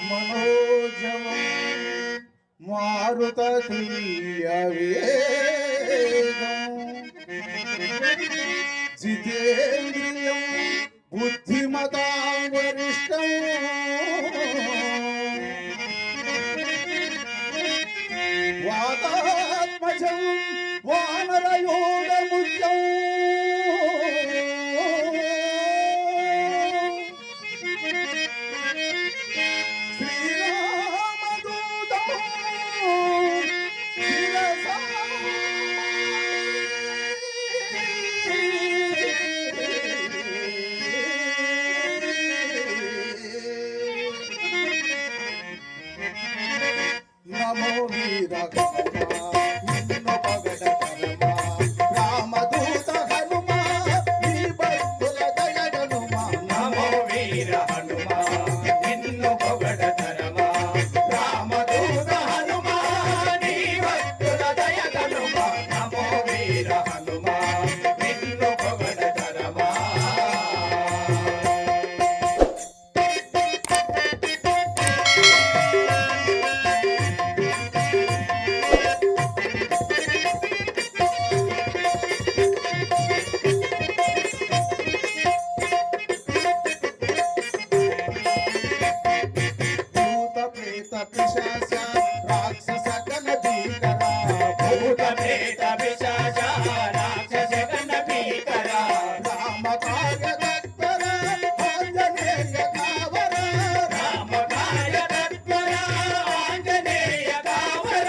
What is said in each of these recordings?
మనోజవం మారుతతుల్యవేగం జితేంద్రియం బుద్ధిమతాం వరిష్టం వాతాత్మజం వానరయోగముఖ్యం శ్రీరామదూతం శిరసా నమో వీర నిన్ను పగడ కరమా రామదూత హనుమా నీ భక్తుల దయగనుమా నమో వీర హనుమా నిన్ను పొగడ తరమా రామదూత హనుమా నీ భక్తుల దయగనుమా నమో వీర హనుమా నిన్ను పొగడ తరమా భూత ప్రేత పిశాచ రాక్షస గణ భీకరా భూత ప్రేత పిశాచ రాక్షస గణ భీకరా రామ కార్య తత్పర ఆంజనేయ కావర రామ కార్య తత్పర ఆంజనేయ కావర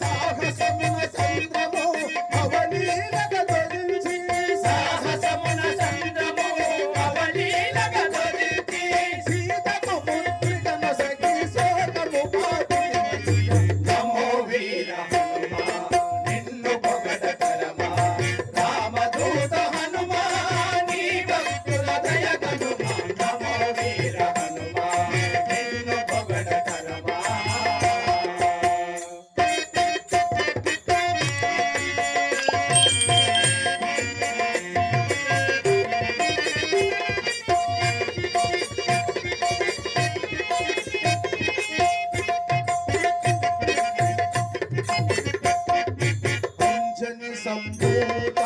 సాహసమున చంద్రము అవలీలక ధరించి సాహసమున చంద్రము అవలీలక దొరికి సీతకు ముద్రికన సఖి శోకము పాటి నమో వీర హనుమా నిన్ను పొగడ తరమా రామదూత హనుమా నీ భక్తుల దయగనుమా నమో వీర హనుమా నిన్ను పొగడ తరమా అంజని సంభూత